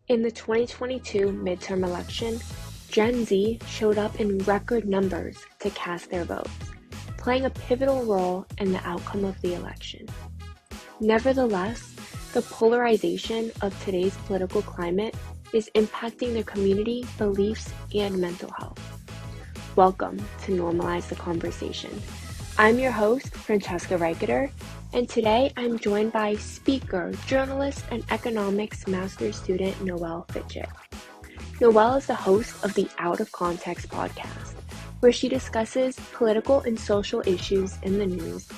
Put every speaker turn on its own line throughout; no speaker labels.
In the 2022 midterm election, Gen Z showed up in record numbers to cast their votes, playing a pivotal role in the outcome of the election. Nevertheless, the polarization of today's political climate is impacting their community, beliefs, and mental health. Welcome to Normalize the Conversation. I'm your host, Francesca Reicheter, and today I'm joined by speaker, journalist, and economics master's student Noelle Fitchett. Noelle is the host of the Out of Context podcast, where she discusses political and social issues in the news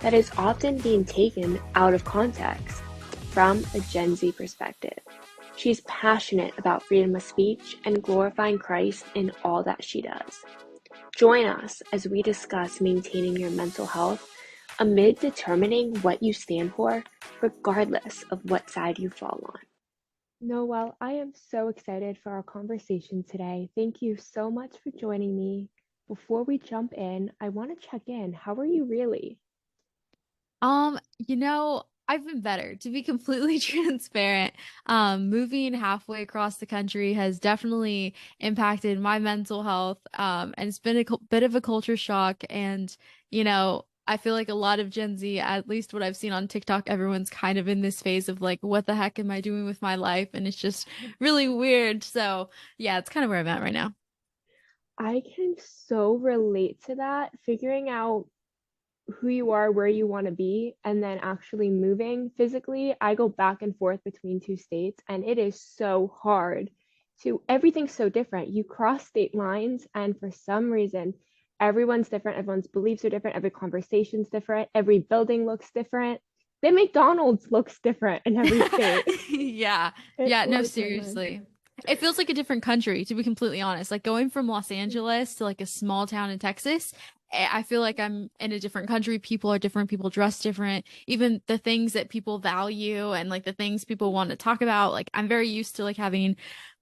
that is often being taken out of context from a Gen Z perspective. She's passionate about freedom of speech and glorifying Christ in all that she does. Join us as we discuss maintaining your mental health amid determining what you stand for, regardless of what side you fall on. Noelle, I am so excited for our conversation today. Thank you so much for joining me. Before we jump in, I want to check in. How are you really?
I've been better to be completely transparent. Moving halfway across the country has definitely impacted my mental health. And it's been a bit of a culture shock. And, I feel like a lot of Gen Z, at least what I've seen on TikTok, everyone's kind of in this phase of like, what the heck am I doing with my life? And it's just really weird. So, yeah, it's kind of where I'm at right now.
I can so relate to that. Figuring out who you are, where you want to be, and then actually moving physically. I go back and forth between two states, and it is so hard everything's so different. You cross state lines, and for some reason, everyone's different, everyone's beliefs are different, every conversation's different, every building looks different. The McDonald's looks different in every state.
Yeah.
It
Yeah, no,
blows my mind.
seriously. It feels like a different country, to be completely honest. Like going from Los Angeles to like a small town in Texas, I feel like I'm in a different country. People are different, people dress different. Even the things that people value and like the things people want to talk about, like I'm very used to like having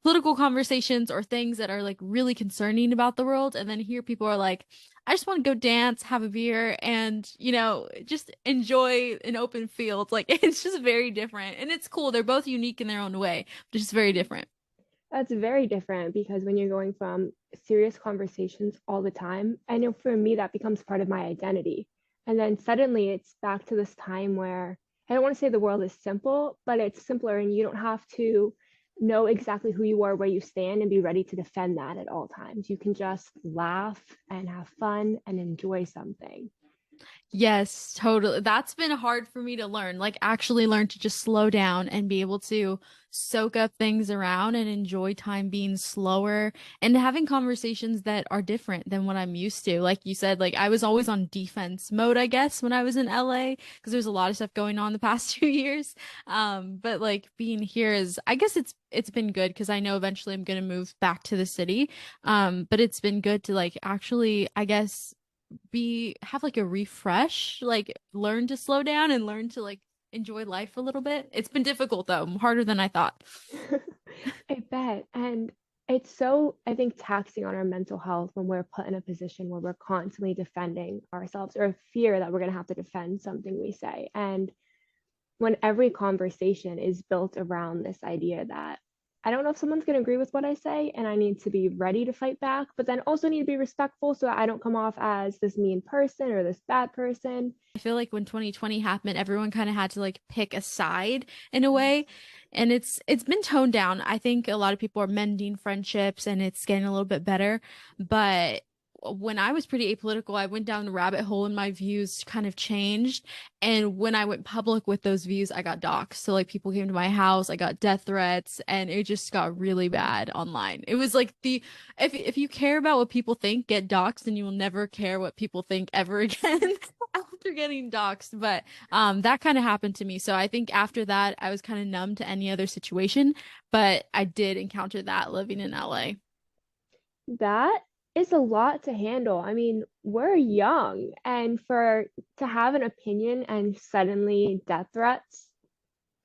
political conversations or things that are like really concerning about the world. And then here people are like, I just want to go dance, have a beer, and, just enjoy an open field. Like it's just very different. And it's cool. They're both unique in their own way, but just very different.
That's very different because when you're going from serious conversations all the time, I know for me that becomes part of my identity. And then suddenly it's back to this time where I don't want to say the world is simple, but it's simpler and you don't have to know exactly who you are, where you stand, and be ready to defend that at all times. You can just laugh and have fun and enjoy something.
Yes, totally. That's been hard for me to learn, like actually learn to just slow down and be able to soak up things around and enjoy time being slower and having conversations that are different than what I'm used to. Like you said, like I was always on defense mode, I guess, when I was in LA because there's a lot of stuff going on the past 2 years. But like being here is, I guess it's been good because I know eventually I'm gonna move back to the city. But it's been good to like actually, I guess be have like a refresh, like learn to slow down and learn to like enjoy life a little bit. It's been difficult though, harder than I thought.
I bet. And it's so, I think, taxing on our mental health when we're put in a position where we're constantly defending ourselves or fear that we're going to have to defend something we say. And when every conversation is built around this idea that I don't know if someone's going to agree with what I say and I need to be ready to fight back, but then also need to be respectful so I don't come off as this mean person or this bad person.
I feel like when 2020 happened, everyone kind of had to like pick a side in a way, and it's been toned down. I think a lot of people are mending friendships and it's getting a little bit better, but when I was pretty apolitical, I went down the rabbit hole and my views kind of changed. And when I went public with those views, I got doxxed. So like people came to my house, I got death threats, and it just got really bad online. It was like the if you care about what people think, get doxxed and you will never care what people think ever again after getting doxxed. But that kind of happened to me. So I think after that, I was kind of numb to any other situation. But I did encounter that living in LA.
That is a lot to handle. I mean, we're young, and for to have an opinion and suddenly death threats,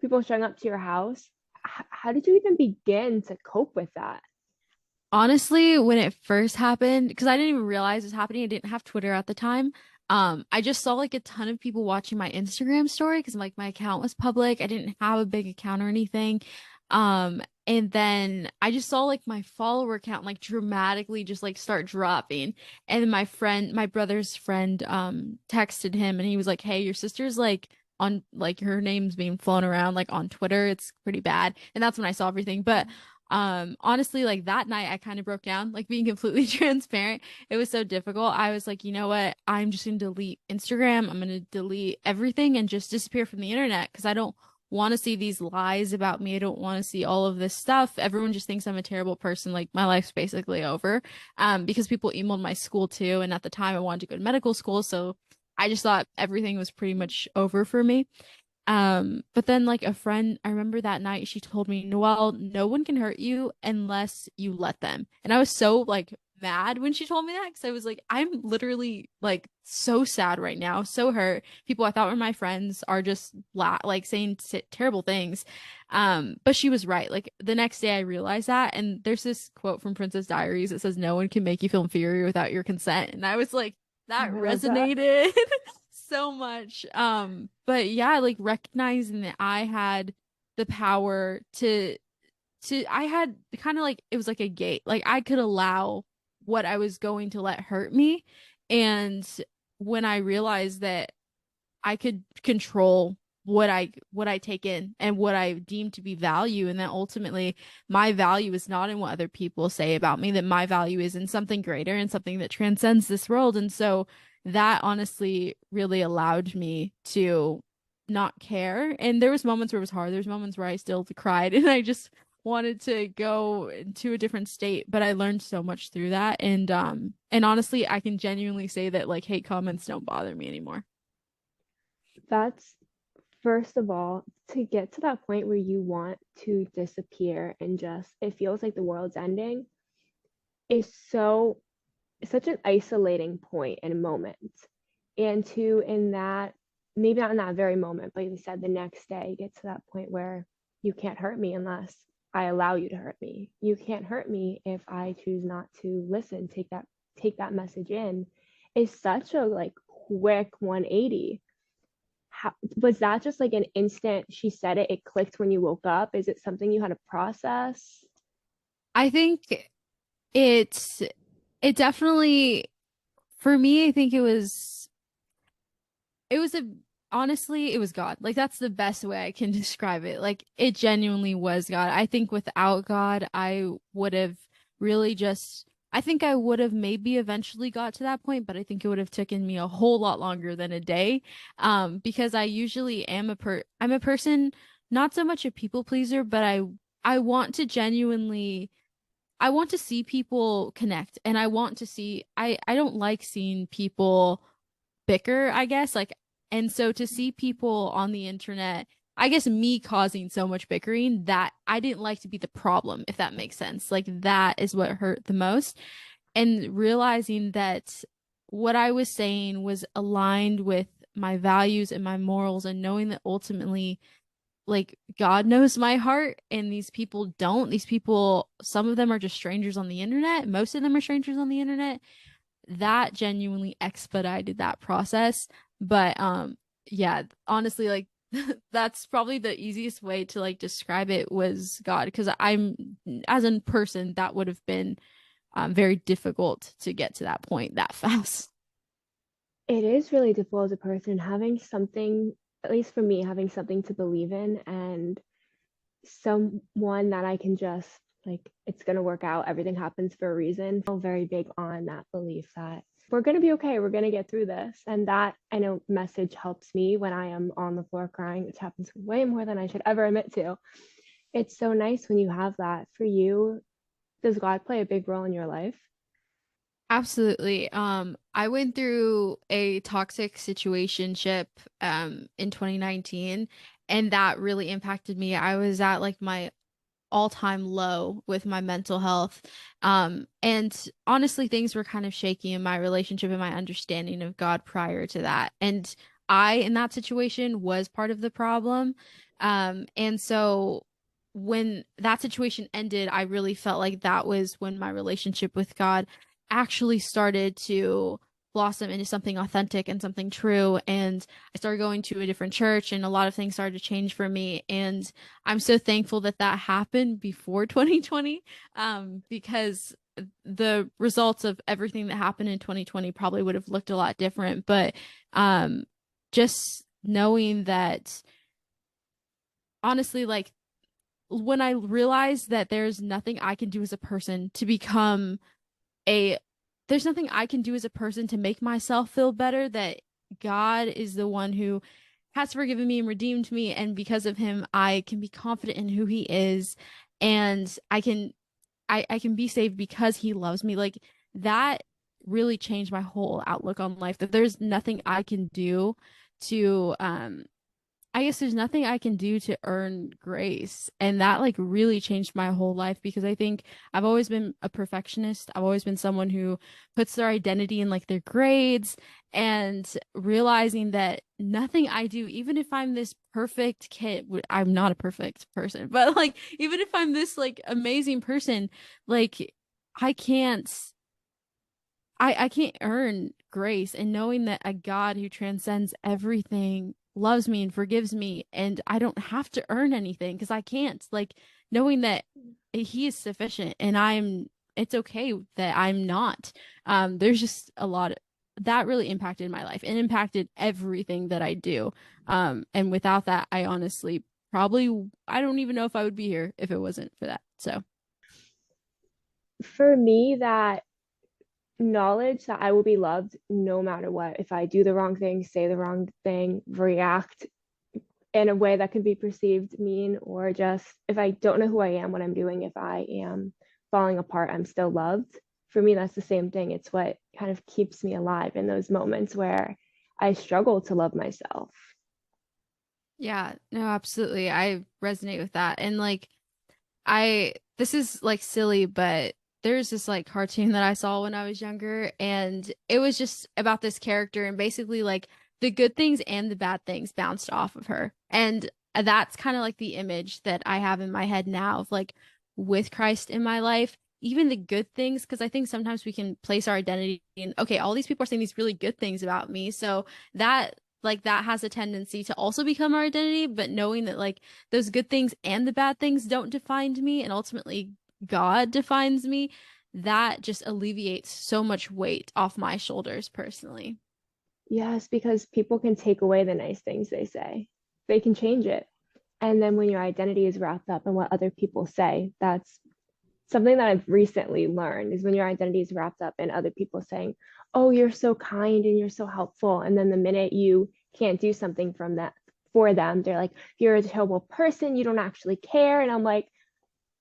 people showing up to your house, how did you even begin to cope with that?
Honestly, when it first happened, because I didn't even realize it was happening, I didn't have Twitter at the time. I just saw like a ton of people watching my Instagram story because like my account was public. I didn't have a big account or anything. And then I just saw like my follower count like dramatically just like start dropping. And then my brother's friend texted him and he was like, "Hey, your sister's like on like her name's being flown around like on Twitter. It's pretty bad." And that's when I saw everything. But honestly, like that night I kind of broke down, like being completely transparent. It was so difficult. I was like, "You know what? I'm just gonna delete Instagram. I'm gonna delete everything and just disappear from the internet because I don't want to see these lies about me. I don't want to see all of this stuff. Everyone just thinks I'm a terrible person. Like my life's basically over. Because people emailed my school too, and at the time I wanted to go to medical school, so I just thought everything was pretty much over for me. But then like a friend, I remember that night she told me, "Noelle, no one can hurt you unless you let them." And I was so like mad when she told me that because I was like, I'm literally like so sad right now, so hurt. People I thought were my friends are just like saying terrible things. But she was right. Like the next day I realized that, and there's this quote from Princess Diaries that says, "No one can make you feel inferior without your consent." And I was like, that
Oh, I love that.
resonated so much. But yeah, like recognizing that I had the power to I had kind of like it was like a gate. Like I could allow what I was going to let hurt me. And when I realized that I could control what I take in and what I deem to be value, and that ultimately my value is not in what other people say about me, that my value is in something greater and something that transcends this world. And so that honestly really allowed me to not care. And there was moments where it was hard. There's moments where I still cried and I just wanted to go into a different state, but I learned so much through that. And honestly, I can genuinely say that like hate comments don't bother me anymore.
That's first of all, to get to that point where you want to disappear and just it feels like the world's ending is such an isolating point and moment. And to in that, maybe not in that very moment, but you said the next day, get to that point where you can't hurt me unless I allow you to hurt me. You can't hurt me if I choose not to listen, take that message in, is such a like quick 180. Was that just like an instant she said it clicked when you woke up? Is it something you had to process?
I think it's it definitely for me, I think it was a honestly, it was God. Like that's the best way I can describe it. Like it genuinely was God. I think without God, I would have really just I think I would have maybe eventually got to that point, but I think it would have taken me a whole lot longer than a day. Because I usually I'm a person, not so much a people pleaser, but I want to genuinely I want to see people connect, and I want to see I don't like seeing people bicker, I guess. Like, and so to see people on the internet, I guess me causing so much bickering, that I didn't like to be the problem, if that makes sense. Like that is what hurt the most. And realizing that what I was saying was aligned with my values and my morals, and knowing that ultimately like God knows my heart and these people don't. These people, some of them are just strangers on the internet. Most of them are strangers on the internet. That genuinely expedited that process. But yeah, honestly, like that's probably the easiest way to like describe it was God, because I'm as a person that would have been very difficult to get to that point that fast.
It is really difficult as a person having something, at least for me, having something to believe in and someone that I can just like, it's going to work out. Everything happens for a reason. I'm very big on that belief that we're going to be okay. We're going to get through this. And that I know message helps me when I am on the floor crying, which happens way more than I should ever admit to. It's so nice when you have that. For you, does God play a big role in your life?
Absolutely. I went through a toxic situationship in 2019, and that really impacted me. I was at like my all-time low with my mental health. And honestly, things were kind of shaky in my relationship and my understanding of God prior to that. And I, in that situation, was part of the problem. And so when that situation ended, I really felt like that was when my relationship with God actually started to blossom into something authentic and something true. And I started going to a different church, and a lot of things started to change for me. And I'm so thankful that that happened before 2020, because the results of everything that happened in 2020 probably would have looked a lot different. But um, just knowing that, honestly, like when I realized that there's nothing I can do as a person to become a there's nothing I can do as a person to make myself feel better, that God is the one who has forgiven me and redeemed me, and because of him I can be confident in who he is, and I can be saved because he loves me. Like that really changed my whole outlook on life, that there's nothing I can do to I guess there's nothing I can do to earn grace. And that like really changed my whole life, because I think I've always been a perfectionist. I've always been someone who puts their identity in like their grades, and realizing that nothing I do, even if I'm this perfect kid, I'm not a perfect person, but like even if I'm this like amazing person, like I can't I can't earn grace, and knowing that a God who transcends everything loves me and forgives me, and I don't have to earn anything because I can't. Like knowing that he is sufficient, and it's okay that I'm not. There's just a lot that really impacted my life and impacted everything that I do. And without that, I honestly probably I don't even know if I would be here if it wasn't for that. So,
For me, that knowledge that I will be loved no matter what. If I do the wrong thing, say the wrong thing, react in a way that could be perceived mean, or just if I don't know who I am, what I'm doing, if I am falling apart, I'm still loved. For me, that's the same thing. It's what kind of keeps me alive in those moments where I struggle to love myself.
yeah, no, absolutely. I resonate with that. And like I this is like silly, but there's this like cartoon that I saw when I was younger, and it was just about this character, and basically like the good things and the bad things bounced off of her. And that's kind of like the image that I have in my head now of like with Christ in my life, even the good things, because I think sometimes we can place our identity in, okay, all these people are saying these really good things about me. So that has a tendency to also become our identity, but knowing that like those good things and the bad things don't define me, and ultimately God defines me, that just alleviates so much weight off my shoulders personally.
Yes, because people can take away the nice things they say, they can change it. And then when your identity is wrapped up in what other people say, that's something that I've recently learned, is when your identity is wrapped up in other people saying, "Oh, you're so kind and you're so helpful." And then the minute you can't do something from that for them, they're like, "You're a terrible person, you don't actually care." And I'm like,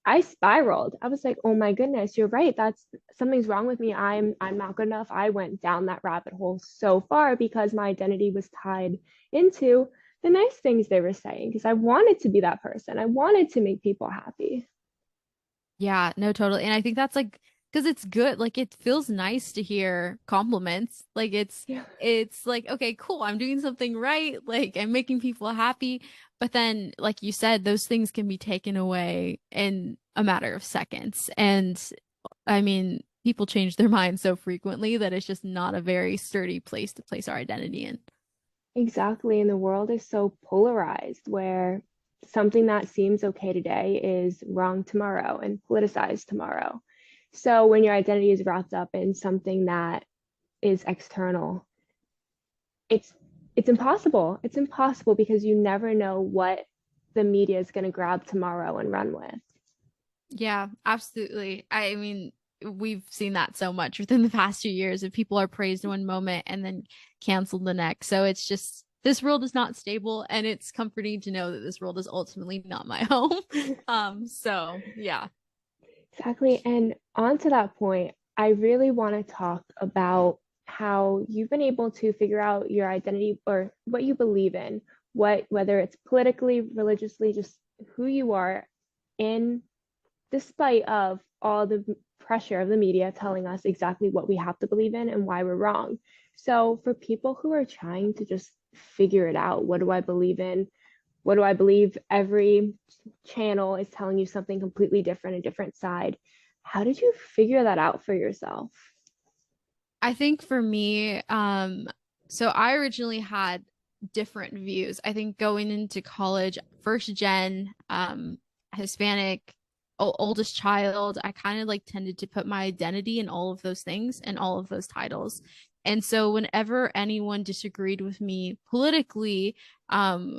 I spiraled. I was like, "Oh my goodness, you're right. That's something's wrong with me. I'm not good enough." I went down that rabbit hole so far because my identity was tied into the nice things they were saying, because I wanted to be that person. I wanted to make people happy.
Yeah, no, totally. And I think that's like because it's good. Like it feels nice to hear compliments. Like
Yeah.
it's like, okay, cool. I'm doing something right. Like I'm making people happy. But then, like you said, those things can be taken away in a matter of seconds. And I mean, people change their minds so frequently that it's just not a very sturdy place to place our identity in.
Exactly. And the world is so polarized where something that seems okay today is wrong tomorrow and politicized tomorrow. So when your identity is wrapped up in something that is external, it's it's impossible. It's impossible because you never know what the media is going to grab tomorrow and run with.
Yeah, absolutely. I mean, we've seen that so much within the past 2 years if people are praised in one moment and then canceled the next. So it's just this world is not stable, and it's comforting to know that this world is ultimately not my home. So yeah.
Exactly. And on to that point, I really want to talk about how you've been able to figure out your identity or what you believe in, what whether it's politically, religiously, just who you are in despite of all the pressure of the media telling us exactly what we have to believe in and why we're wrong. So for people who are trying to just figure it out, what do I believe in? What do I believe? Every channel is telling you something completely different, a different side. How did you figure that out for yourself?
I think for me, so I originally had different views. I think going into college, first gen, Hispanic, oldest child, I kind of like tended to put my identity in all of those things and all of those titles. And so whenever anyone disagreed with me politically,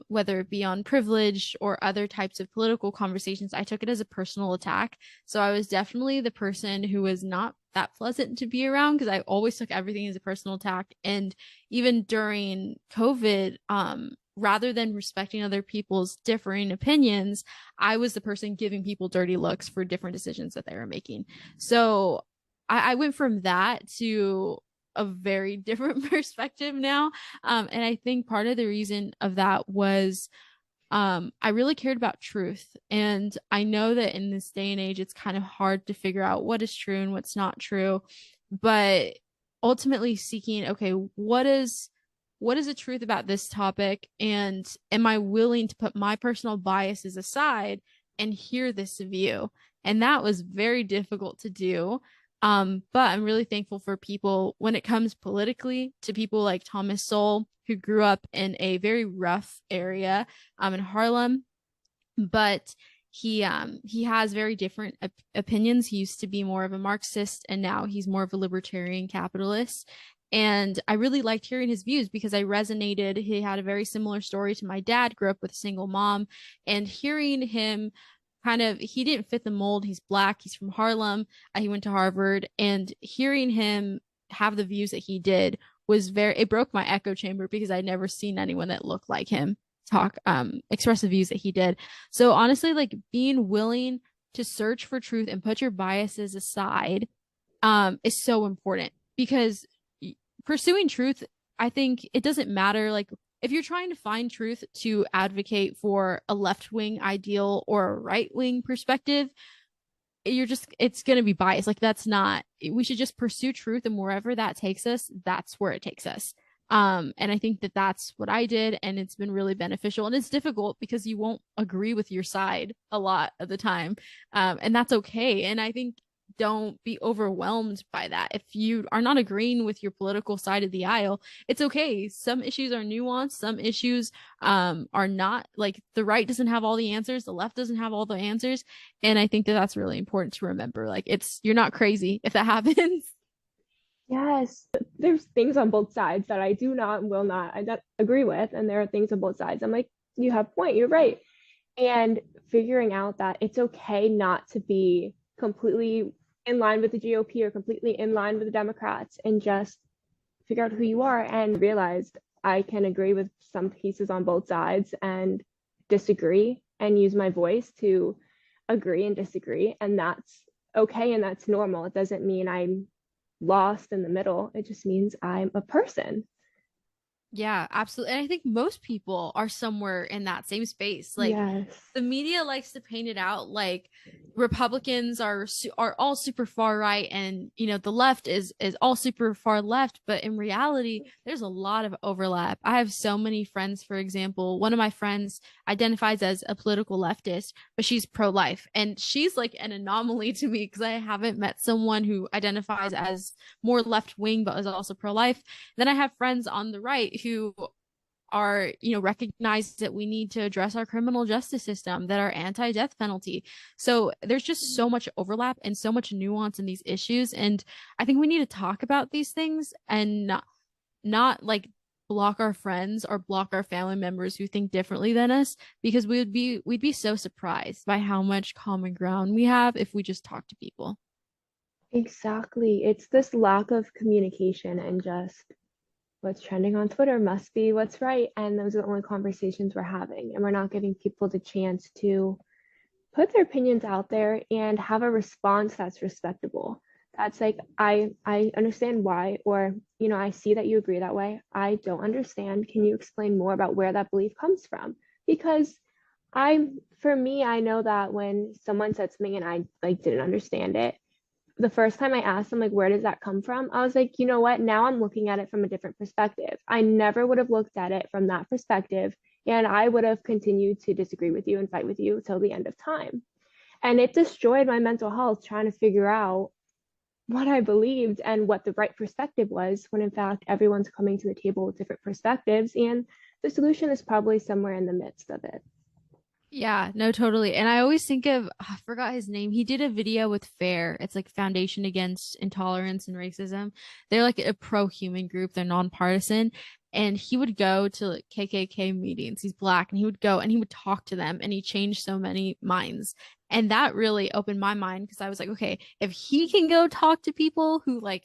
whether it be on privilege or other types of political conversations, I took it as a personal attack. So I was definitely the person who was not that pleasant to be around because I always took everything as a personal attack. And even during COVID, rather than respecting other people's differing opinions, I was the person giving people dirty looks for different decisions that they were making. So I went from that to a very different perspective now. And I think part of the reason of that was I really cared about truth. And I know that in this day and age, it's kind of hard to figure out what is true and what's not true. But ultimately seeking, okay, what is the truth about this topic? And am I willing to put my personal biases aside and hear this view? And that was very difficult to do. But I'm really thankful for people when it comes politically to people like Thomas Sowell, who grew up in a very rough area in Harlem, but he has very different opinions. He used to be more of a Marxist, and now he's more of a libertarian capitalist. And I really liked hearing his views because I resonated. He had a very similar story to my dad, grew up with a single mom, and hearing him kind of, he didn't fit the mold. He's black, he's from Harlem, he went to Harvard, and hearing him have the views that he did was very, it broke my echo chamber because I'd never seen anyone that looked like him talk, express the views that he did. So honestly, like being willing to search for truth and put your biases aside is so important because pursuing truth, I think it doesn't matter. Like if you're trying to find truth to advocate for a left wing ideal or a right wing perspective, it's going to be biased. Like that's not, we should just pursue truth, and wherever that takes us, that's where it takes us. And I think that that's what I did, and it's been really beneficial. And it's difficult because you won't agree with your side a lot of the time, and that's okay. And I think don't be overwhelmed by that. If you are not agreeing with your political side of the aisle, it's okay. Some issues are nuanced. Some issues are not, like the right doesn't have all the answers, the left doesn't have all the answers, and I think that that's really important to remember. Like you're not crazy if that happens.
Yes, there's things on both sides that I do not and will not I don't agree with, and there are things on both sides. I'm like, you have a point, you're right. And figuring out that it's okay not to be completely in line with the GOP or completely in line with the Democrats, and just figure out who you are and realized I can agree with some pieces on both sides and disagree and use my voice to agree and disagree. And that's okay and that's normal. It doesn't mean I'm lost in the middle. It just means I'm a person.
Yeah, absolutely. And I think most people are somewhere in that same space. Like
Yes.
the media likes to paint it out like Republicans are all super far right, and the left is all super far left, but in reality there's a lot of overlap. I have so many friends. For example, one of my friends identifies as a political leftist, but she's pro-life, and she's like an anomaly to me because I haven't met someone who identifies as more left wing but is also pro-life. Then I have friends on the right who are, recognize that we need to address our criminal justice system, that are anti-death penalty. So there's just so much overlap and so much nuance in these issues. And I think we need to talk about these things and not like block our friends or block our family members who think differently than us, because we'd be so surprised by how much common ground we have if we just talk to people.
Exactly. It's this lack of communication and just what's trending on Twitter must be what's right. And those are the only conversations we're having. And we're not giving people the chance to put their opinions out there and have a response that's respectable. That's like, I understand why, or I see that you agree that way. I don't understand. Can you explain more about where that belief comes from? Because for me, I know that when someone said something and I like didn't understand it, the first time I asked them, like, where does that come from? I was like, you know what? Now I'm looking at it from a different perspective. I never would have looked at it from that perspective. And I would have continued to disagree with you and fight with you till the end of time. And it destroyed my mental health trying to figure out what I believed and what the right perspective was, when in fact everyone's coming to the table with different perspectives, and the solution is probably somewhere in the midst of it.
Yeah, no, totally. And I always think of, I forgot his name. He did a video with FAIR. It's like Foundation Against Intolerance and Racism. They're like a pro-human group. They're nonpartisan. And he would go to like KKK meetings. He's black, and he would go and he would talk to them, and he changed so many minds. And that really opened my mind because I was like, okay, if he can go talk to people who like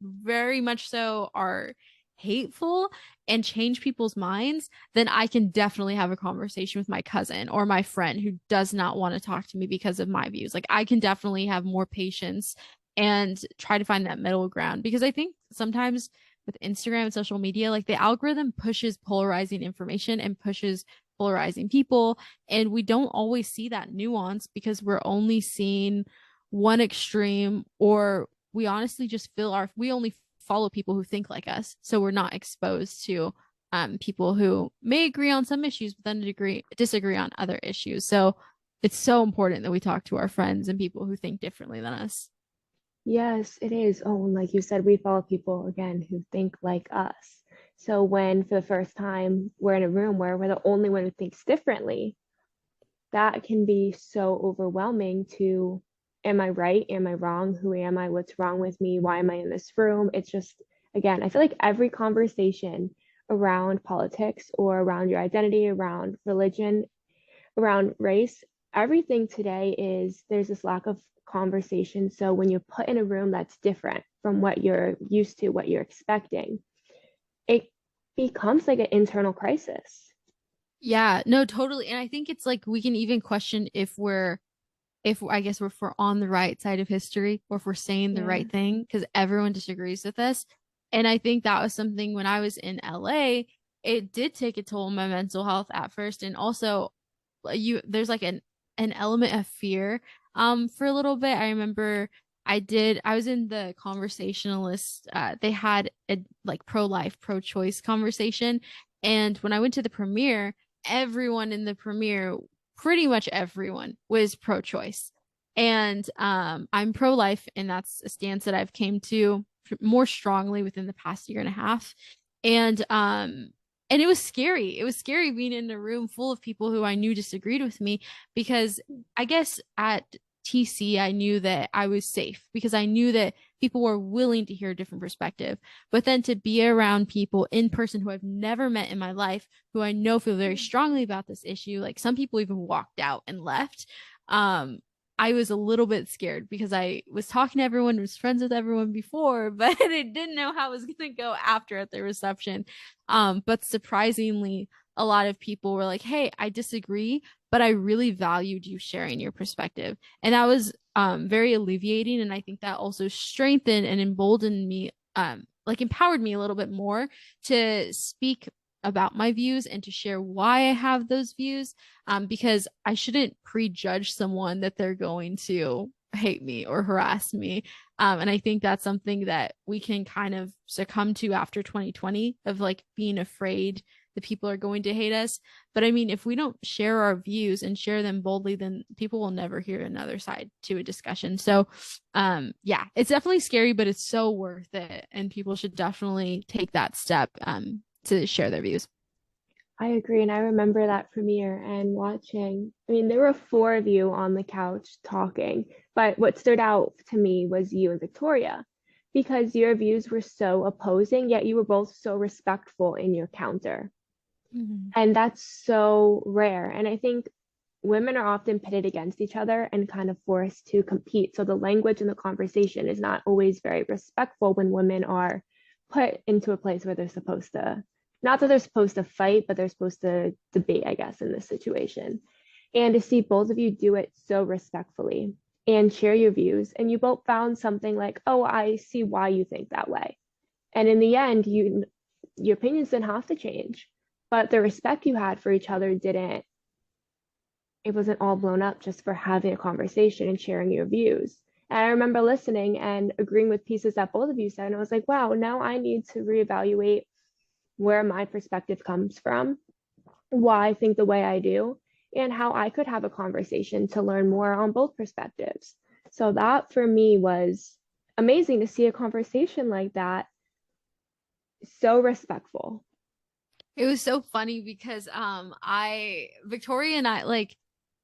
very much so are hateful and change people's minds, then I can definitely have a conversation with my cousin or my friend who does not want to talk to me because of my views. Like I can definitely have more patience and try to find that middle ground, because I think sometimes with Instagram and social media, like the algorithm pushes polarizing information and pushes polarizing people, and we don't always see that nuance because we're only seeing one extreme, or we honestly just we only follow people who think like us. So we're not exposed to people who may agree on some issues, but then disagree on other issues. So it's so important that we talk to our friends and people who think differently than us.
Yes, it is. Oh, and like you said, we follow people again who think like us. So when for the first time we're in a room where we're the only one who thinks differently, that can be so overwhelming to, am I right? Am I wrong? Who am I? What's wrong with me? Why am I in this room? It's just, again, I feel like every conversation around politics or around your identity, around religion, around race, everything today is there's this lack of conversation. So when you're put in a room that's different from what you're used to, what you're expecting, it becomes like an internal crisis.
Yeah, no, totally. And I think it's like we can even question if I guess if we're on the right side of history, or if we're saying the
Yeah.
right thing, because everyone disagrees with us. And I think that was something when I was in LA, it did take a toll on my mental health at first. And also there's like an element of fear for a little bit. I remember I was in the conversationalist, they had a like pro-life, pro-choice conversation. And when I went to the premiere, everyone in the premiere, pretty much everyone was pro-choice. And I'm pro-life, and that's a stance that I've came to more strongly within the past year and a half. And it was scary. It was scary being in a room full of people who I knew disagreed with me, because I guess at TC, I knew that I was safe because I knew that people were willing to hear a different perspective. But then to be around people in person who I've never met in my life, who I know feel very strongly about this issue, like some people even walked out and left. Um, I was a little bit scared because I was talking to everyone, was friends with everyone before, but I didn't know how it was going to go after at the reception. But surprisingly, a lot of people were like, "Hey, I disagree, but I really valued you sharing your perspective." And that was very alleviating. And I think that also strengthened and emboldened me, like empowered me a little bit more to speak about my views and to share why I have those views, because I shouldn't prejudge someone that they're going to hate me or harass me. And I think that's something that we can kind of succumb to after 2020, of like being afraid that people are going to hate us. But I mean, if we don't share our views and share them boldly, then people will never hear another side to a discussion. So, yeah, it's definitely scary, but it's so worth it. And people should definitely take that step, to share their views.
I agree. And I remember that premiere and watching. I mean, there were four of you on the couch talking, but what stood out to me was you and Victoria, because your views were so opposing, yet you were both so respectful in your counter.
Mhm.
And that's so rare. And I think women are often pitted against each other and kind of forced to compete. So the language in the conversation is not always very respectful when women are put into a place where they're supposed to, not that they're supposed to fight, but they're supposed to debate, I guess, in this situation. And to see both of you do it so respectfully and share your views, and you both found something like, oh, I see why you think that way. And in the end, your opinions didn't have to change, but the respect you had for each other didn't, it wasn't all blown up just for having a conversation and sharing your views. And I remember listening and agreeing with pieces that both of you said. And I was like, wow, now I need to reevaluate where my perspective comes from, why I think the way I do, and how I could have a conversation to learn more on both perspectives. So that for me was amazing to see a conversation like that, so respectful.
It was so funny because I Victoria and I like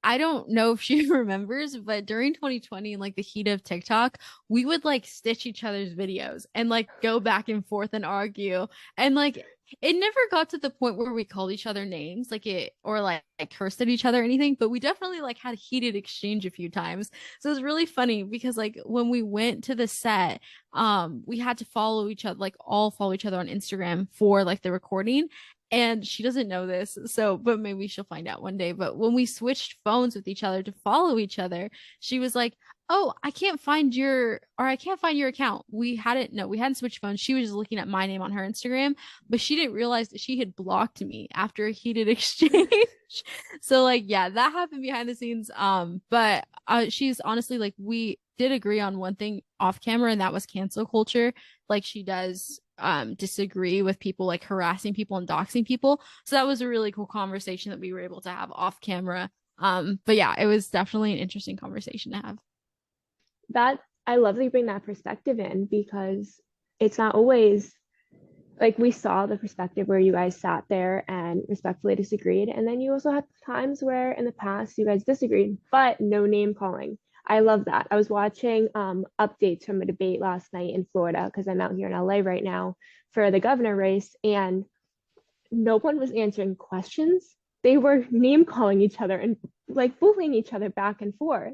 I don't know if she remembers, but during 2020 in like the heat of TikTok, we would like stitch each other's videos and like go back and forth and argue. And like it never got to the point where we called each other names, like it or like cursed at each other or anything, but we definitely like had heated exchange a few times. So it was really funny because like when we went to the set, we had to follow each other, like all follow each other on Instagram for like the recording. And she doesn't know this, so, but maybe she'll find out one day. But when we switched phones with each other to follow each other, she was like, "Oh, I can't find your account." We hadn't switched phones. She was just looking at my name on her Instagram, but she didn't realize that she had blocked me after a heated exchange. So, like, yeah, that happened behind the scenes. But she's honestly like, we did agree on one thing off camera, and that was cancel culture. Like, she does disagree with people like harassing people and doxing people. So that was a really cool conversation that we were able to have off camera. But yeah, it was definitely an interesting conversation to have.
That I love that you bring that perspective in, because it's not always like we saw the perspective where you guys sat there and respectfully disagreed. And then you also had times where in the past you guys disagreed, but no name calling. I love that. I was watching updates from a debate last night in Florida because I'm out here in LA right now for the governor race, and no one was answering questions. They were name calling each other and like bullying each other back and forth.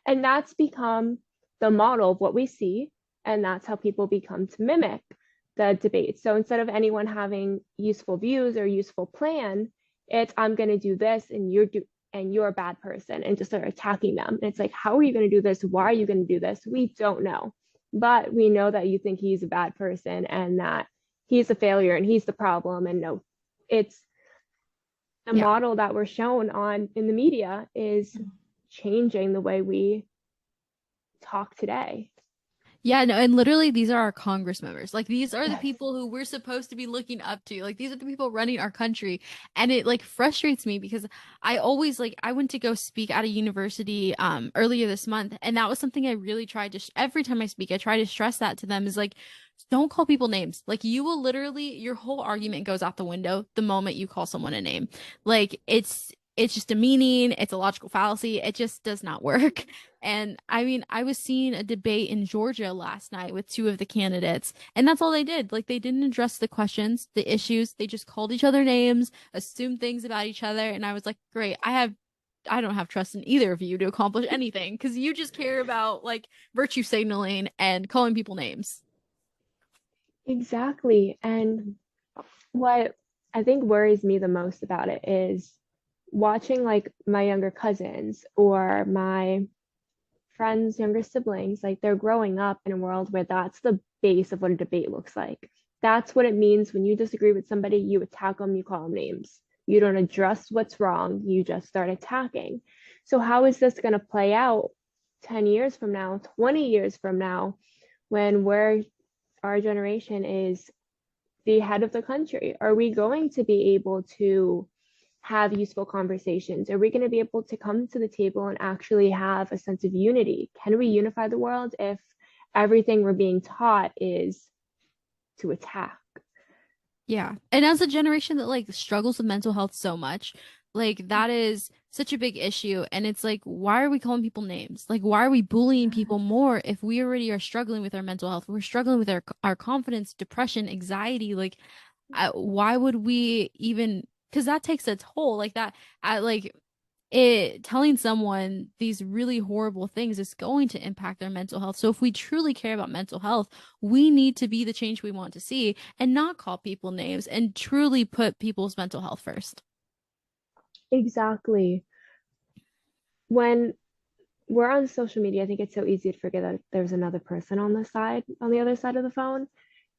And that's become the model of what we see. And that's how people become to mimic the debate. So instead of anyone having useful views or useful plan, it's I'm going to do this and you're a bad person, and just start attacking them. And it's like, how are you going to do this? Why are you going to do this? We don't know. But we know that you think he's a bad person and that he's a failure and he's the problem. And no, it's the
Yeah.
model that we're shown on in the media is changing the way we talk today.
Yeah, no, and literally these are our Congress members. Like these are the
Yes.
people who we're supposed to be looking up to. Like these are the people running our country. And it like frustrates me because I always like I went to go speak at a university earlier this month, and that was something I really tried to every time I speak, I try to stress that to them is like don't call people names. Like you will literally your whole argument goes out the window the moment you call someone a name. Like it's just demeaning, it's a logical fallacy. It just does not work. And I mean, I was seeing a debate in Georgia last night with two of the candidates, and that's all they did. Like, they didn't address the questions, the issues. They just called each other names, assumed things about each other. And I was like, great, I don't have trust in either of you to accomplish anything because you just care about like virtue signaling and calling people names.
Exactly. And what I think worries me the most about it is watching like my younger cousins or my friends' younger siblings, like they're growing up in a world where that's the base of what a debate looks like. That's what it means when you disagree with somebody, you attack them, you call them names. You don't address what's wrong, you just start attacking. So, how is this going to play out 10 years from now, 20 years from now, when our generation is the head of the country? Are we going to be able to have useful conversations? Are we going to be able to come to the table and actually have a sense of unity? Can we unify the world if everything we're being taught is to attack?
Yeah. And as a generation that like struggles with mental health so much, like that is such a big issue. And it's like, why are we calling people names? Like, why are we bullying people more if we already are struggling with our mental health? We're struggling with our confidence, depression, anxiety. Like, why would we even? Because that takes a toll. Like that. Like it telling someone these really horrible things is going to impact their mental health. So if we truly care about mental health, we need to be the change we want to see and not call people names and truly put people's mental health first.
Exactly. When we're on social media, I think it's so easy to forget that there's another person on the other side of the phone,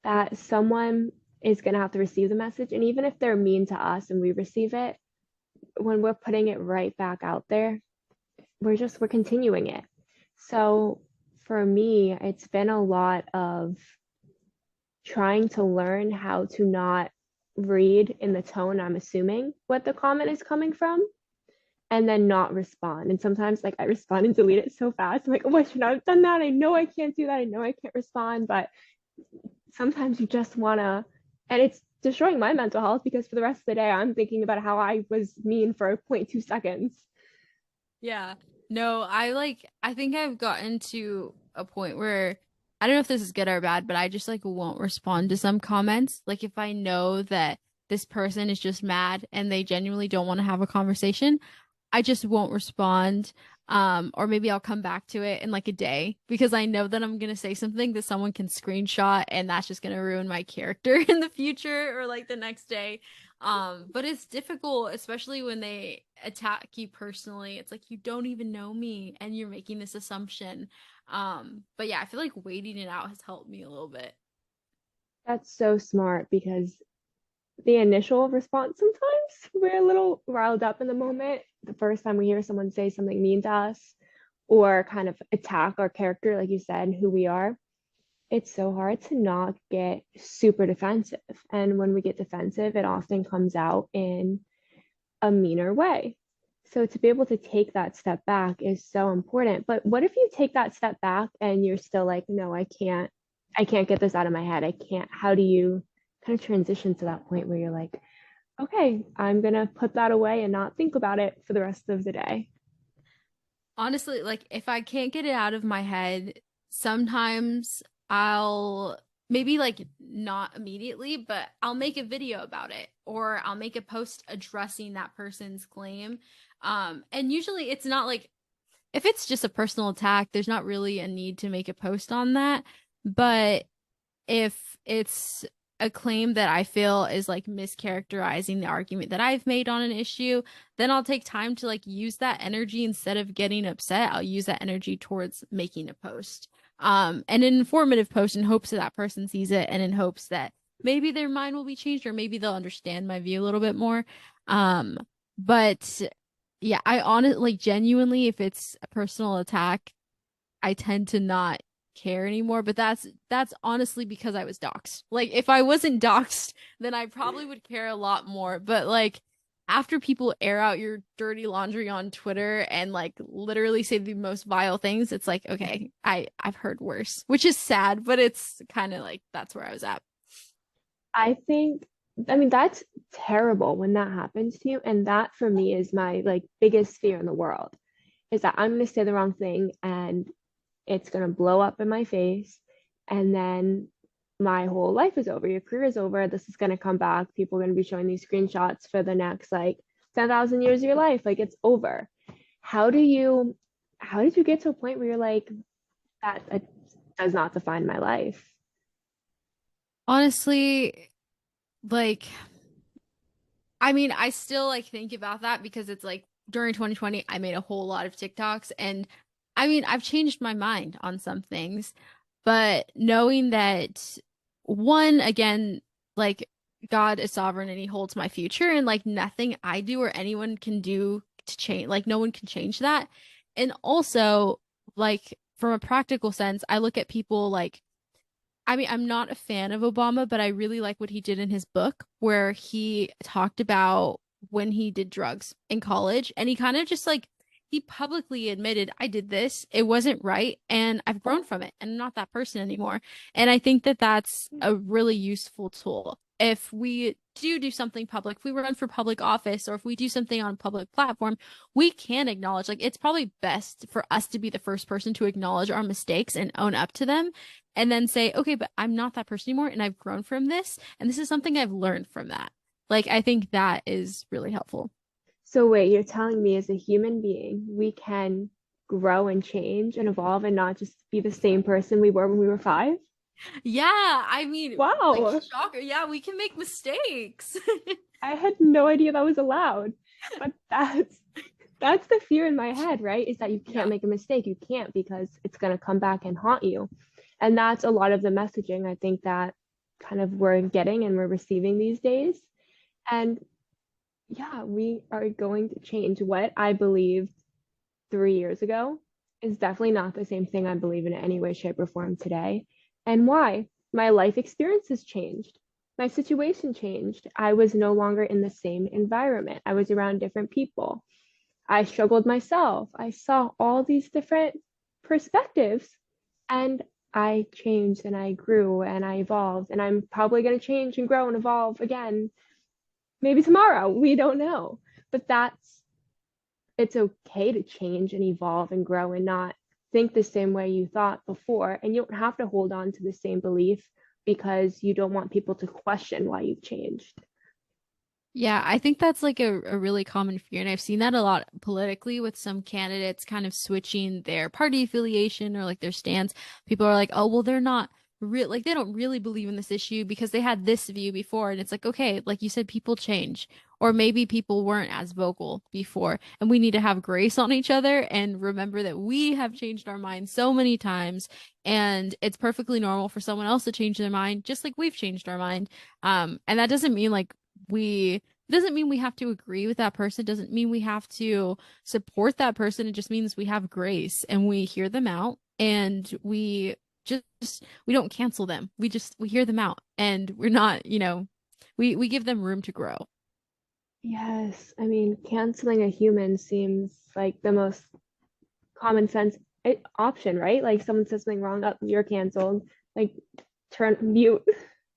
that someone is going to have to receive the message. And even if they're mean to us and we receive it, when we're putting it right back out there, we're continuing it. So for me, it's been a lot of trying to learn how to not read in the tone I'm assuming what the comment is coming from, and then not respond. And sometimes like I respond and delete it so fast. I'm like, oh, I should not have done that. I know I can't do that. I know I can't respond, but sometimes you just wanna, and it's destroying my mental health because for the rest of the day, I'm thinking about how I was mean for 0.2 seconds.
Yeah. No, I think I've gotten to a point where I don't know if this is good or bad, but I just like won't respond to some comments. Like if I know that this person is just mad and they genuinely don't want to have a conversation, I just won't respond. Or maybe I'll come back to it in like a day because I know that I'm gonna say something that someone can screenshot and that's just gonna ruin my character in the future or like the next day. But it's difficult, especially when they attack you personally. It's like you don't even know me and you're making this assumption. But yeah, I feel like waiting it out has helped me a little bit.
That's so smart because the initial response, sometimes we're a little riled up in the moment. The first time we hear someone say something mean to us or kind of attack our character, like you said, who we are, it's so hard to not get super defensive. And when we get defensive, it often comes out in a meaner way. So to be able to take that step back is so important. But what if you take that step back and you're still like, no, I can't get this out of my head. I can't. How do you kind of transition to that point where you're like, okay, I'm gonna put that away and not think about it for the rest of the day?
Honestly, like if I can't get it out of my head, sometimes I'll maybe like not immediately, but I'll make a video about it or I'll make a post addressing that person's claim. And usually it's not like if it's just a personal attack, there's not really a need to make a post on that. But if it's a claim that I feel is like mischaracterizing the argument that I've made on an issue, then I'll take time to like use that energy instead of getting upset. I'll use that energy towards making a post. And an informative post in hopes that that person sees it and in hopes that maybe their mind will be changed or maybe they'll understand my view a little bit more. Um, but yeah, I honestly like genuinely, if it's a personal attack, I tend to not care anymore, but that's honestly because I was doxxed. Like if I wasn't doxxed, then I probably would care a lot more. But like after people air out your dirty laundry on Twitter and like literally say the most vile things, it's like, okay, I've heard worse, which is sad, but it's kind of like that's where I was at.
I think, I mean, that's terrible when that happens to you. And that for me is my like biggest fear in the world is that I'm gonna say the wrong thing and it's going to blow up in my face. And then my whole life is over. Your career is over. This is going to come back. People are going to be showing these screenshots for the next like 10,000 years of your life. Like it's over. How do you, how did you get to a point where you're like, that does not define my life?
Honestly, like I mean, I still like think about that because it's like during 2020, I made a whole lot of TikToks and I mean, I've changed my mind on some things, but knowing that one, again, like God is sovereign and he holds my future and like nothing I do or anyone can do to change, like no one can change that. And also, like from a practical sense, I look at people like I mean, I'm not a fan of Obama, but I really like what he did in his book, where he talked about when he did drugs in college. And he kind of just like, he publicly admitted, I did this. It wasn't right. And I've grown from it. And I'm not that person anymore. And I think that that's a really useful tool. If we do something public, if we run for public office, or if we do something on a public platform, we can acknowledge, like, it's probably best for us to be the first person to acknowledge our mistakes and own up to them and then say, okay, but I'm not that person anymore and I've grown from this. And this is something I've learned from that. Like, I think that is really helpful.
So wait, you're telling me as a human being, we can grow and change and evolve and not just be the same person we were when we were 5?
Yeah, I mean, like,
Wow.
shocker. Yeah, we can make mistakes.
I had no idea that was allowed. But that's the fear in my head, right? Is that you can't
Yeah.
make a mistake. You can't because it's going to come back and haunt you. And that's a lot of the messaging I think that kind of we're getting and we're receiving these days. And yeah, we are going to change. What I believed 3 years ago is definitely not the same thing I believe in any way, shape, or form today. And why? My life experience has changed. My situation changed. I was no longer in the same environment. I was around different people. I struggled myself. I saw all these different perspectives and I changed and I grew and I evolved. And I'm probably going to change and grow and evolve again, maybe tomorrow. We don't know. But it's okay to change and evolve and grow and not think the same way you thought before. And you don't have to hold on to the same belief because you don't want people to question why you've changed.
Yeah, I think that's like a really common fear. And I've seen that a lot politically with some candidates kind of switching their party affiliation or like their stance. People are like, oh, well, they're not real, like they don't really believe in this issue because they had this view before. And it's like, okay, like you said, people change. Or maybe people weren't as vocal before. And we need to have grace on each other and remember that we have changed our minds so many times. And it's perfectly normal for someone else to change their mind, just like we've changed our mind. And that doesn't mean like we it doesn't mean we have to agree with that person. It doesn't mean we have to support that person. It just means we have grace and we hear them out and just we don't cancel them. We hear them out and we're not, we give them room to grow.
Yes, I mean, canceling a human seems like the most common sense option, right? Like someone says something wrong, up, you're canceled. Like turn mute.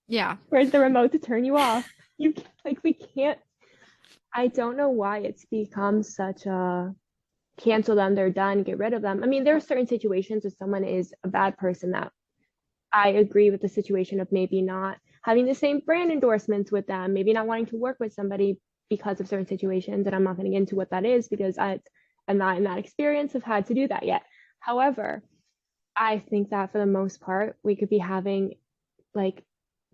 Yeah.
Where's the remote to turn you off? You like we can't. I don't know why it's become such a cancel them, they're done, get rid of them. I mean, there are certain situations if someone is a bad person that I agree with the situation of maybe not having the same brand endorsements with them, maybe not wanting to work with somebody because of certain situations. And I'm not going to get into what that is because I'm not in that experience of had to do that yet. However, I think that for the most part, we could be having like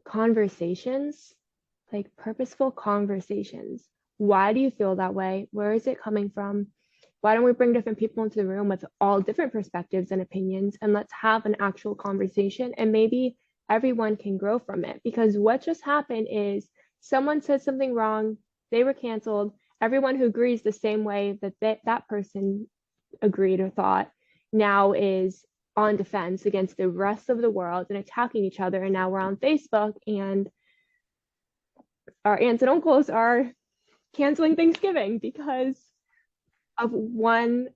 conversations, like purposeful conversations. Why do you feel that way? Where is it coming from? Why don't we bring different people into the room with all different perspectives and opinions and let's have an actual conversation and maybe everyone can grow from it? Because what just happened is someone said something wrong, they were canceled. Everyone who agrees the same way that that person agreed or thought now is on defense against the rest of the world and attacking each other. And now we're on Facebook and our aunts and uncles are canceling Thanksgiving because of one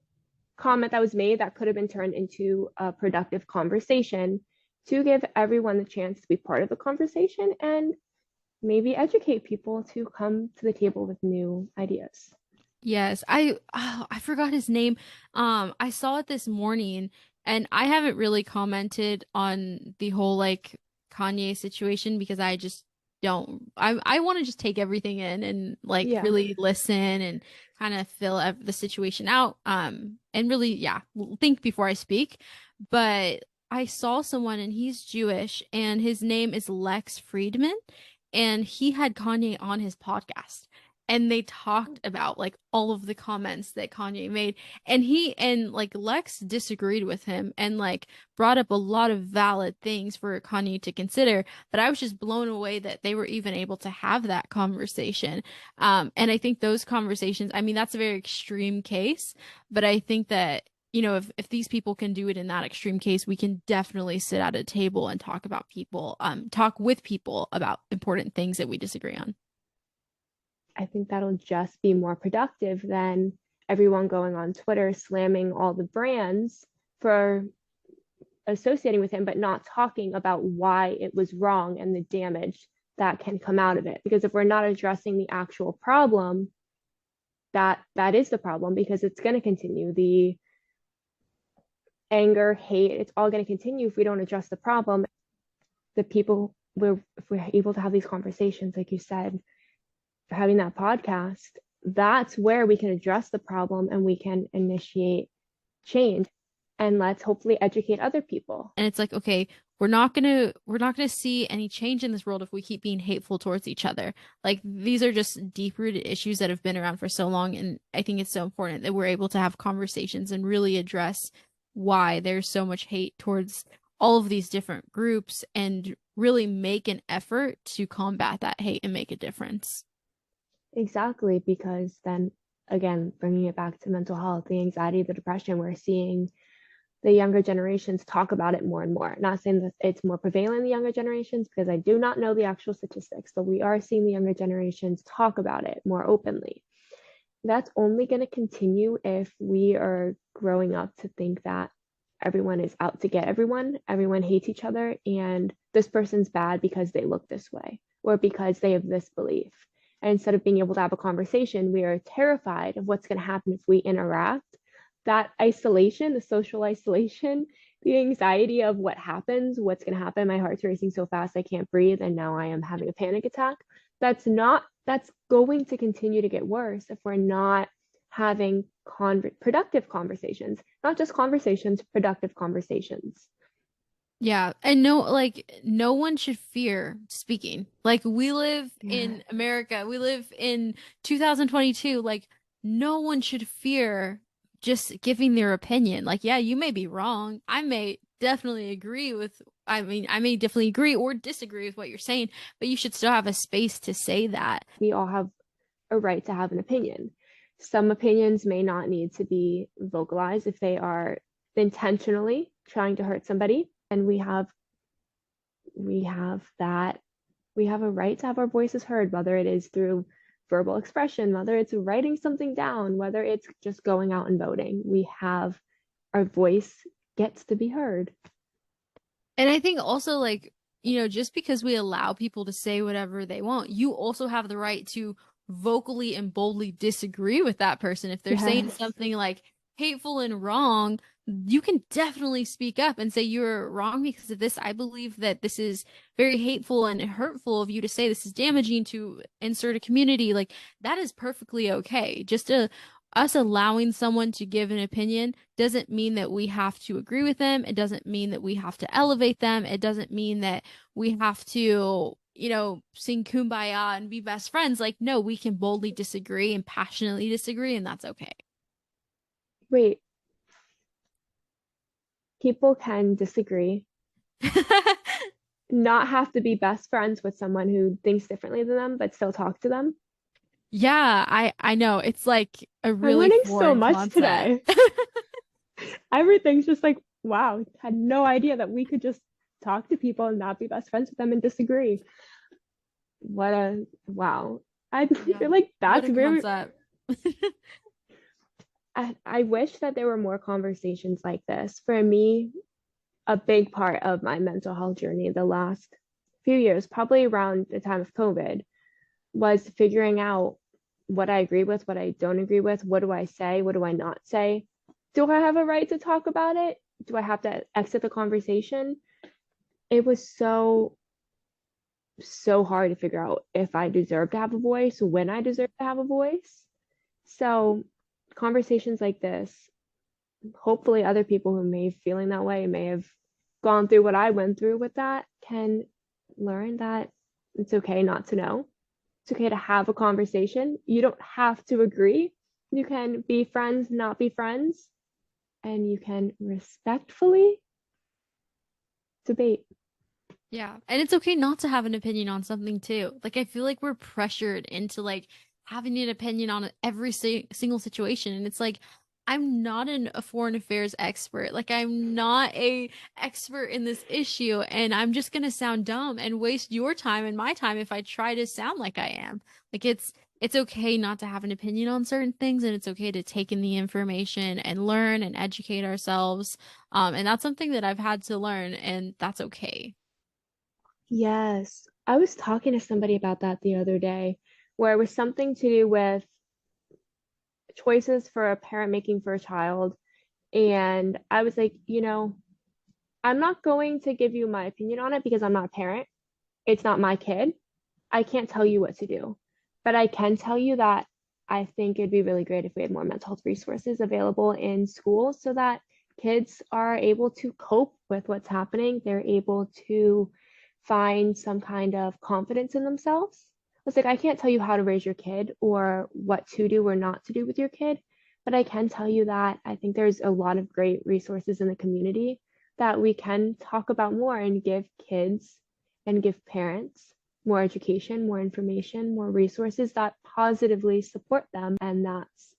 comment that was made that could have been turned into a productive conversation to give everyone the chance to be part of the conversation and maybe educate people to come to the table with new ideas.
Yes, I forgot his name. I saw it this morning and I haven't really commented on the whole like Kanye situation because I just don't I want to just take everything in and like
Yeah,
really listen and kind of fill the situation out and really yeah, think before I speak. But I saw someone and he's Jewish and his name is Lex Friedman and he had Kanye on his podcast and they talked about like all of the comments that Kanye made and he and like Lex disagreed with him and like brought up a lot of valid things for Kanye to consider, but I was just blown away that they were even able to have that conversation. And I think those conversations, I mean, that's a very extreme case, but I think that if these people can do it in that extreme case, we can definitely sit at a table and talk with people about important things that we disagree on.
I think that'll just be more productive than everyone going on Twitter slamming all the brands for associating with him, but not talking about why it was wrong and the damage that can come out of it. Because if we're not addressing the actual problem, that is the problem because it's going to continue. The anger, hate, it's all going to continue if we don't address the problem. The people, if we're able to have these conversations, like you said, having that podcast, that's where we can address the problem and we can initiate change. And let's hopefully educate other people.
And it's like, okay, we're not gonna see any change in this world if we keep being hateful towards each other. Like these are just deep-rooted issues that have been around for so long, and I think it's so important that we're able to have conversations and really address why there's so much hate towards all of these different groups and really make an effort to combat that hate and make a difference.
Exactly, because then again, bringing it back to mental health, the anxiety, the depression, we're seeing the younger generations talk about it more and more. Not saying that it's more prevalent in the younger generations because I do not know the actual statistics, but we are seeing the younger generations talk about it more openly. that's only going to continue if we are growing up to think that everyone is out to get everyone hates each other, and this person's bad because they look this way or because they have this belief. And instead of being able to have a conversation, we are terrified of what's going to happen if we interact. That isolation, the social isolation, the anxiety of what happens, what's going to happen. My heart's racing so fast I can't breathe, and now I am having a panic attack. That's going to continue to get worse if we're not having productive conversations, not just conversations, productive conversations.
Yeah. And no one should fear speaking. Like we live
Yeah.
in America, we live in 2022. Like no one should fear just giving their opinion. Like, yeah, you may be wrong. I may definitely agree or disagree with what you're saying, but you should still have a space to say that.
We all have a right to have an opinion. Some opinions may not need to be vocalized if they are intentionally trying to hurt somebody, and we have a right to have our voices heard, whether it is through verbal expression, whether it's writing something down, whether it's just going out and voting. We have our voice gets to be heard.
And I think also, like, just because we allow people to say whatever they want, you also have the right to vocally and boldly disagree with that person. If they're saying
Yes.
something like hateful and wrong, you can definitely speak up and say you're wrong because of this. I believe that this is very hateful and hurtful of you to say this is damaging to insert a community. Like that is perfectly okay. Just us allowing someone to give an opinion doesn't mean that we have to agree with them. It doesn't mean that we have to elevate them. It doesn't mean that we have to, sing kumbaya and be best friends. Like, no, we can boldly disagree and passionately disagree, and that's okay.
Wait, people can disagree, not have to be best friends with someone who thinks differently than them, but still talk to them.
Yeah, I know. It's like a
I'm
really
learning so
foreign
much
concept.
today. Everything's just like, wow, had no idea that we could just talk to people and not be best friends with them and disagree. What a wow. I
Yeah.
feel like
What
that's
a
very,
concept.
I wish that there were more conversations like this. For me, a big part of my mental health journey the last few years, probably around the time of COVID, was figuring out what I agree with, what I don't agree with, what do I say, what do I not say? Do I have a right to talk about it? Do I have to exit the conversation? It was so hard to figure out if I deserve to have a voice, when I deserve to have a voice. So conversations like this, hopefully other people who may be feeling that way, may have gone through what I went through with that, can learn that it's okay not to know. It's okay to have a conversation. You don't have to agree. You can be friends, not be friends, and you can respectfully debate.
Yeah. And it's okay not to have an opinion on something too. Like I feel like we're pressured into like having an opinion on every single situation. And it's like I'm not a foreign affairs expert. Like I'm not a expert in this issue and I'm just gonna sound dumb and waste your time and my time if I try to sound like I am. Like it's okay not to have an opinion on certain things and it's okay to take in the information and learn and educate ourselves. And that's something that I've had to learn and that's okay.
Yes. I was talking to somebody about that the other day, where it was something to do with choices for a parent making for a child. And I was like, I'm not going to give you my opinion on it because I'm not a parent. It's not my kid. I can't tell you what to do. But I can tell you that I think it'd be really great if we had more mental health resources available in schools so that kids are able to cope with what's happening. They're able to find some kind of confidence in themselves. It's like, I can't tell you how to raise your kid or what to do or not to do with your kid, but I can tell you that I think there's a lot of great resources in the community that we can talk about more and give kids and give parents more education, more information, more resources that positively support them. And that's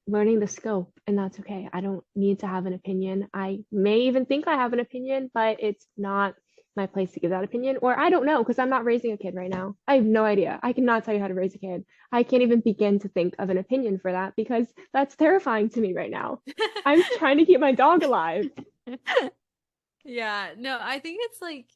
learning the scope. And that's okay. I don't need to have an opinion. I may even think I have an opinion, but it's not my place to give that opinion. Or I don't know, because I'm not raising a kid right now. I have no idea. I cannot tell you how to raise a kid. I can't even begin to think of an opinion for that because that's terrifying to me right now. I'm trying to keep my dog alive.
Yeah, no, I think it's like,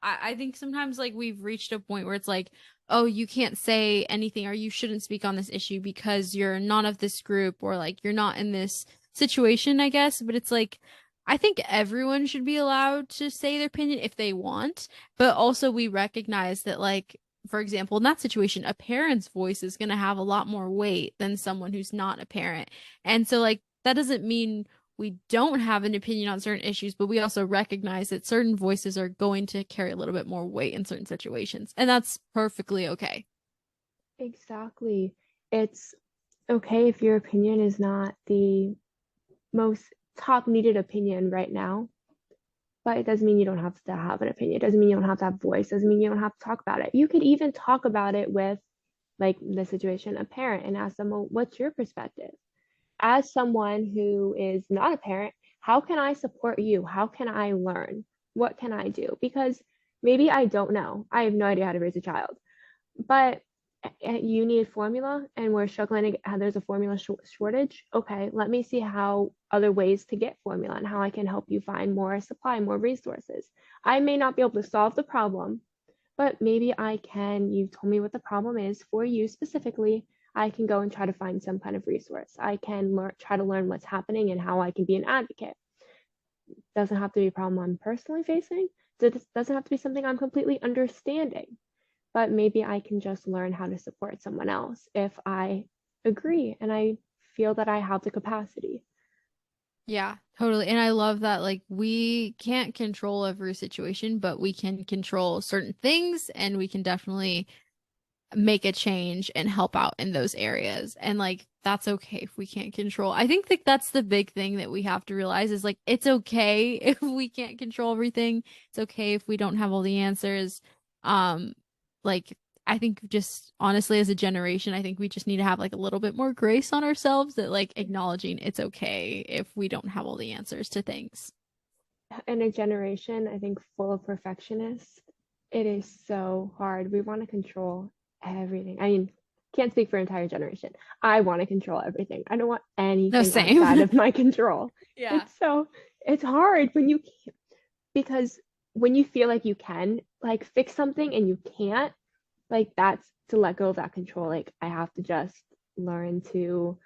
I think sometimes like we've reached a point where it's like, oh, you can't say anything or you shouldn't speak on this issue because you're not of this group or like you're not in this situation, I guess. But it's like, I think everyone should be allowed to say their opinion if they want, but also we recognize that, like, for example, in that situation, a parent's voice is going to have a lot more weight than someone who's not a parent. And so, like, that doesn't mean we don't have an opinion on certain issues, but we also recognize that certain voices are going to carry a little bit more weight in certain situations. And that's perfectly okay.
Exactly. It's okay if your opinion is not the most top needed opinion right now, but it doesn't mean you don't have to have an opinion. It doesn't mean you don't have to have voice. It doesn't mean you don't have to talk about it. You could even talk about it with, like the situation, a parent and ask them, well, what's your perspective? As someone who is not a parent, how can I support you? How can I learn? What can I do? Because maybe I don't know. I have no idea how to raise a child, but you need formula and we're struggling to, there's a formula shortage. Okay, let me see how other ways to get formula and how I can help you find more supply, more resources. I may not be able to solve the problem, but maybe I can. You told me what the problem is for you specifically. I can go and try to find some kind of resource. I can try to learn what's happening and how I can be an advocate. Doesn't have to be a problem I'm personally facing. It doesn't have to be something I'm completely understanding, but maybe I can just learn how to support someone else if I agree and I feel that I have the capacity.
Yeah, totally. And I love that, like, we can't control every situation, but we can control certain things and we can definitely make a change and help out in those areas. And like that's okay if we can't control. I think that that's the big thing that we have to realize is like it's okay if we can't control everything. It's okay if we don't have all the answers. Um like I think just honestly as a generation, I think we just need to have like a little bit more grace on ourselves that like acknowledging it's okay if we don't have all the answers to things.
In a generation, I think, full of perfectionists, it is so hard. We want to control everything. I mean, can't speak for an entire generation. I want to control everything. I don't want
No,
anything outside
same.
of my control.
Yeah.
It's so, it's hard when you can't, because when you feel like you can, like, fix something and you can't, like, that's to let go of that control. Like, I have to just learn to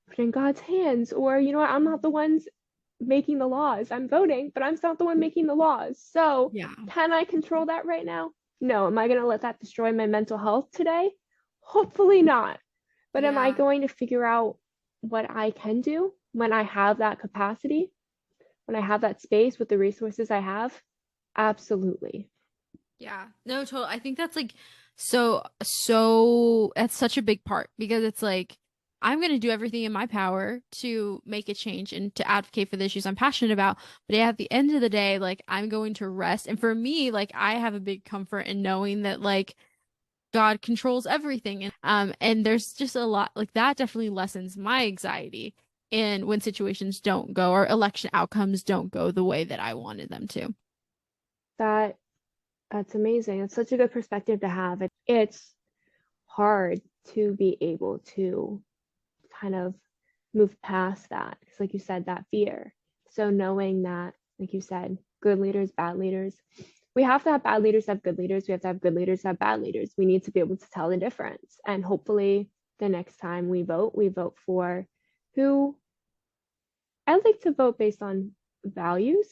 put in God's hands, or, you know what, I'm not the ones making the laws. I'm voting, but I'm not the one making the laws. So,
Yeah.
can I control that right now? No. Am I going to let that destroy my mental health today? Hopefully not. But am I
Yeah.
going to figure out what I can do when I have that capacity, when I have that space with the resources I have? Absolutely.
Yeah. No, totally. I think that's like so that's such a big part because it's like I'm going to do everything in my power to make a change and to advocate for the issues I'm passionate about. But at the end of the day, like I'm going to rest. And for me, like I have a big comfort in knowing that like God controls everything. And there's just a lot like that definitely lessens my anxiety in when situations don't go or election outcomes don't go the way that I wanted them to.
That that's amazing. It's such a good perspective to have. It's hard to be able to kind of move past that. Because, like you said, that fear. So, knowing that, like you said, good leaders, bad leaders, we have to have bad leaders have good leaders. We have to have good leaders have bad leaders. We need to be able to tell the difference. And hopefully, the next time we vote for who I like to vote based on values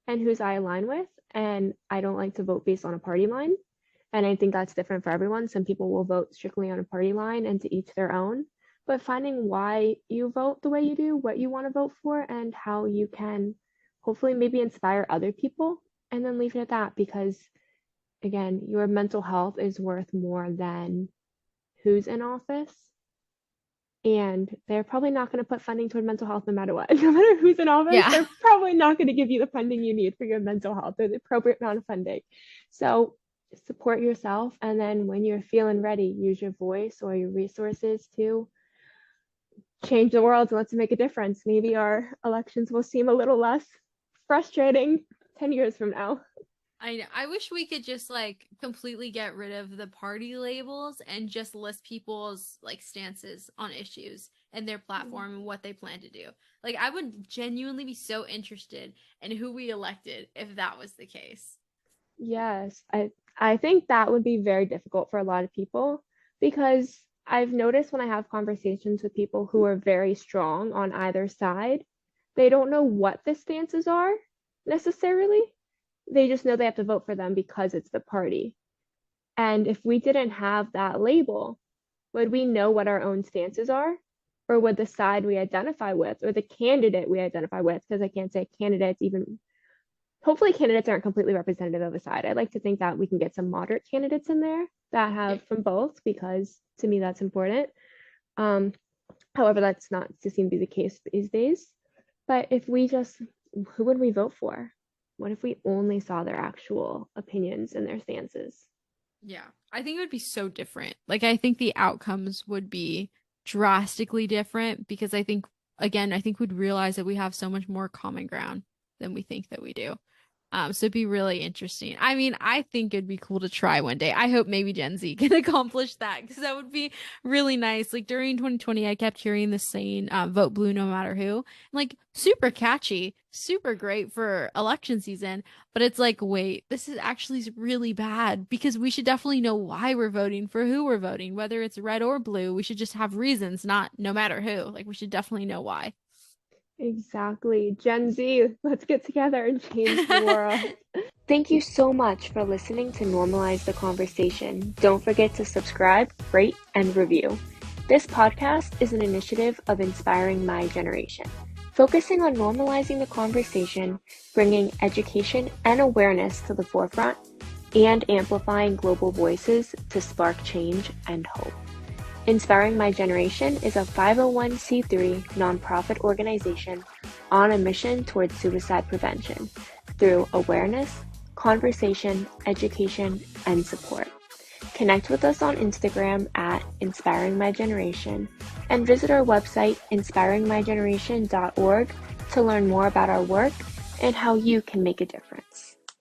and whose I align with. And I don't like to vote based on a party line. And I think that's different for everyone. Some people will vote strictly on a party line and to each their own. But finding why you vote the way you do, what you want to vote for, and how you can hopefully maybe inspire other people, and then leave it at that. Because again, your mental health is worth more than who's in office. And they're probably not going to put funding toward mental health no matter what. No matter who's in office,
Yeah.
they're probably not going to give you the funding you need for your mental health or the appropriate amount of funding. So support yourself. And then when you're feeling ready, use your voice or your resources to change the world and let's make a difference. Maybe our elections will seem a little less frustrating 10 years from now.
I know. I wish we could just like completely get rid of the party labels and just list people's like stances on issues and their platform and what they plan to do. Like I would genuinely be so interested in who we elected if that was the case.
Yes, I think that would be very difficult for a lot of people because I've noticed when I have conversations with people who are very strong on either side, they don't know what the stances are necessarily. They just know they have to vote for them because it's the party. And if we didn't have that label, would we know what our own stances are? Or would the side we identify with or the candidate we identify with, because I can't say candidates even, hopefully candidates aren't completely representative of a side. I like to think that we can get some moderate candidates in there that
Yeah.
have from both, because to me that's important. Um, However, that's not to seem to be the case these days. But if we just, who would we vote for? What if we only saw their actual opinions and their stances?
Yeah. I think it would be so different. Like I think the outcomes would be drastically different because I think again, I think we'd realize that we have so much more common ground than we think that we do. So it'd be really interesting. I mean, I think it'd be cool to try one day. I hope maybe Gen Z can accomplish that because that would be really nice. Like during 2020, I kept hearing the saying, vote blue no matter who. Like super catchy, super great for election season. But it's like, wait, this is actually really bad because we should definitely know why we're voting for who we're voting, whether it's red or blue. We should just have reasons, not no matter who. Like we should definitely know why.
Exactly. Gen Z, let's get together and change the world. Thank you so much for listening to Normalize the Conversation. Don't forget to subscribe, rate, and review. This podcast is an initiative of Inspiring My Generation, focusing on normalizing the conversation, bringing education and awareness to the forefront, and amplifying global voices to spark change and hope. Inspiring My Generation is a 501c3 nonprofit organization on a mission towards suicide prevention through awareness, conversation, education, and support. Connect with us on Instagram at Inspiring My Generation and visit our website inspiringmygeneration.org to learn more about our work and how you can make a difference.